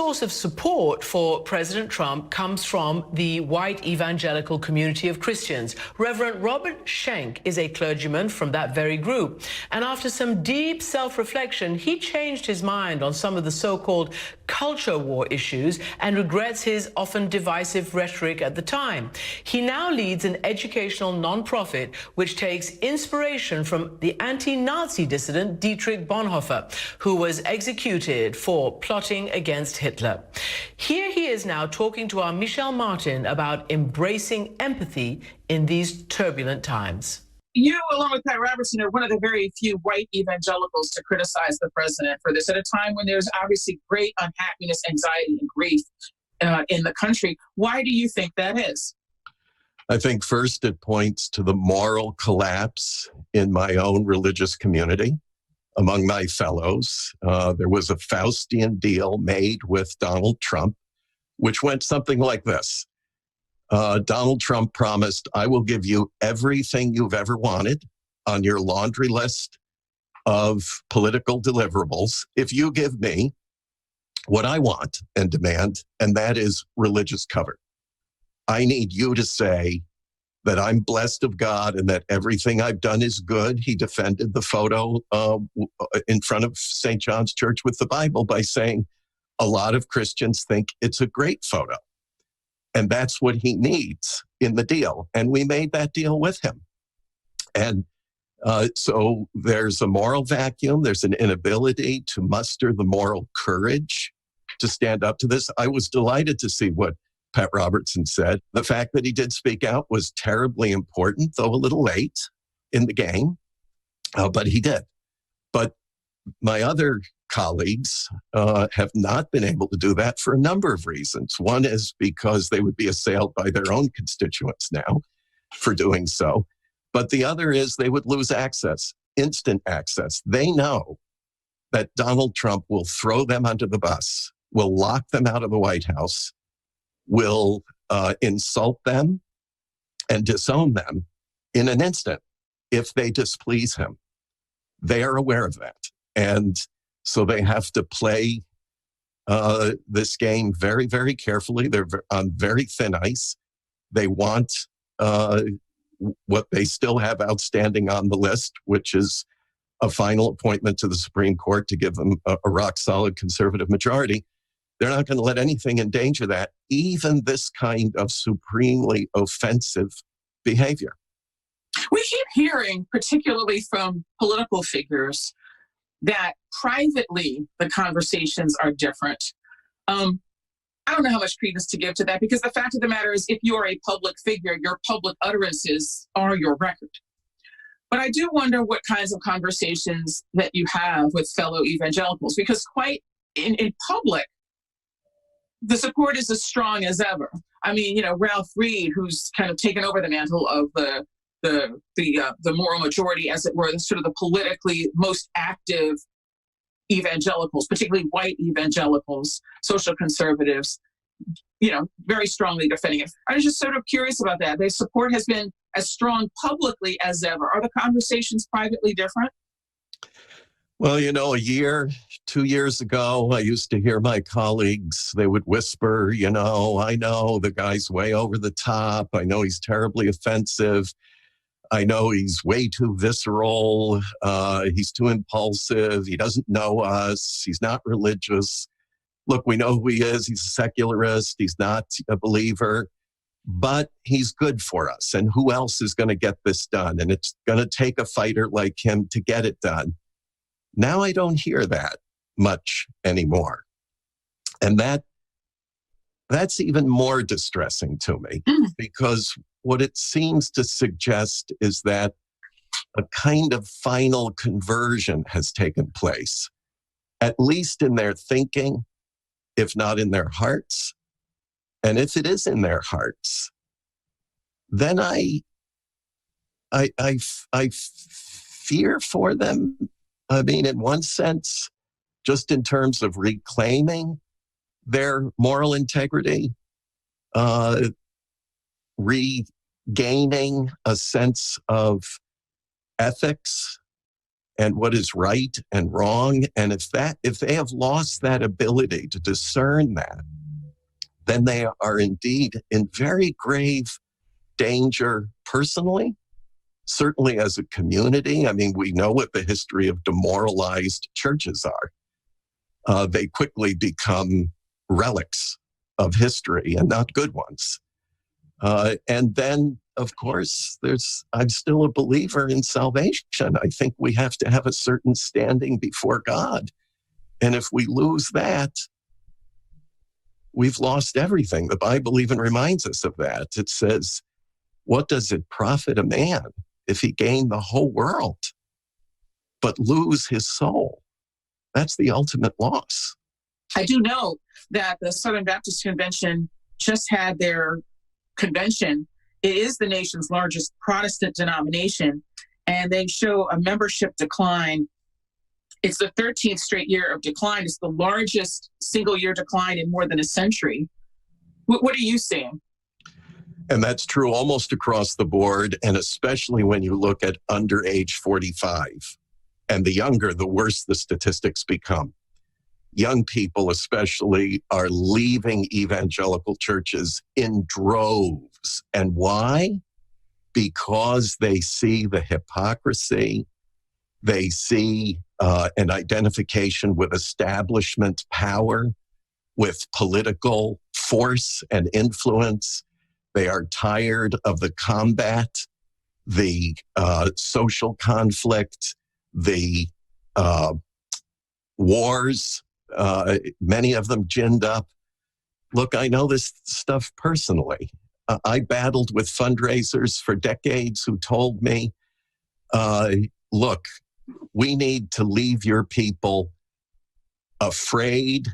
source of support for President Trump comes from the white evangelical community of Christians. Reverend Robert Schenck is a clergyman from that very group. And after some deep self-reflection, he changed his mind on some of the so-called culture war issues and regrets his often divisive rhetoric at the time. He now leads an educational nonprofit which takes inspiration from the anti-Nazi dissident Dietrich Bonhoeffer, who was executed for plotting against Hitler. Here he is now talking to our Michelle Martin about embracing empathy in these turbulent times. You, along with Pat Robertson, are one of the very few white evangelicals to criticize the president for this at a time when there's obviously great unhappiness, anxiety, and grief in the country. Why do you think that is? I think first it points to the moral collapse in my own religious community. Among my fellows, there was a Faustian deal made with Donald Trump, which went something like this. Donald Trump promised, I will give you everything you've ever wanted on your laundry list of political deliverables if you give me what I want and demand, and that is religious cover. I need you to say that I'm blessed of God and that everything I've done is good. He defended the photo in front of St. John's Church with the Bible by saying a lot of Christians think it's a great photo. And that's what he needs in the deal. And we made that deal with him. And so there's a moral vacuum. There's an inability to muster the moral courage to stand up to this. I was delighted to see what Pat Robertson said. The fact that he did speak out was terribly important, though a little late in the game, but he did. But my other colleagues have not been able to do that for a number of reasons. One is because they would be assailed by their own constituents now for doing so. But the other is they would lose access, instant access. They know that Donald Trump will throw them under the bus, will lock them out of the White House, will insult them and disown them in an instant if they displease him. They are aware of that. And so they have to play this game very, very carefully. They're on very thin ice. They want what they still have outstanding on the list, which is a final appointment to the Supreme Court to give them a rock-solid conservative majority. They're not going to let anything endanger that, even this kind of supremely offensive behavior. We keep hearing, particularly from political figures, that privately the conversations are different. I don't know how much credence to give to that, because the fact of the matter is, if you are a public figure, your public utterances are your record. But I do wonder what kinds of conversations that you have with fellow evangelicals, because quite in public, the support is as strong as ever. I mean, you know, Ralph Reed, who's kind of taken over the mantle of the moral majority, as it were, the sort of the politically most active evangelicals, particularly white evangelicals, social conservatives, you know, very strongly defending it. I was just sort of curious about that. Their support has been as strong publicly as ever. Are the conversations privately different? Well, you know, 2 years ago, I used to hear my colleagues, they would whisper, you know, I know the guy's way over the top. I know he's terribly offensive. I know he's way too visceral. He's too impulsive. He doesn't know us. He's not religious. Look, we know who he is. He's a secularist. He's not a believer. But he's good for us. And who else is going to get this done? And it's going to take a fighter like him to get it done. Now I don't hear that much anymore. And that's even more distressing to me, because what it seems to suggest is that a kind of final conversion has taken place, at least in their thinking, if not in their hearts. And if it is in their hearts, then I fear for them. I mean, in one sense, just in terms of reclaiming their moral integrity, regaining a sense of ethics and what is right and wrong. And if they have lost that ability to discern that, then they are indeed in very grave danger personally, certainly as a community. I mean, we know what the history of demoralized churches are. They quickly become relics of history and not good ones. And then, of course, I'm still a believer in salvation. I think we have to have a certain standing before God. And if we lose that, we've lost everything. The Bible even reminds us of that. It says, what does it profit a man if he gain the whole world but lose his soul? That's the ultimate loss. I do know that the Southern Baptist Convention just had their convention. It is the nation's largest Protestant denomination, and they show a membership decline. It's the 13th straight year of decline. It's the largest single-year decline in more than a century. What are you seeing? And that's true almost across the board, and especially when you look at under age 45. And the younger, the worse the statistics become. Young people especially are leaving evangelical churches in droves. And why? Because they see the hypocrisy. They see an identification with establishment power, with political force and influence. They are tired of the combat, the social conflict, the wars, many of them ginned up. Look, I know this stuff personally. I battled with fundraisers for decades who told me, look, we need to leave your people afraid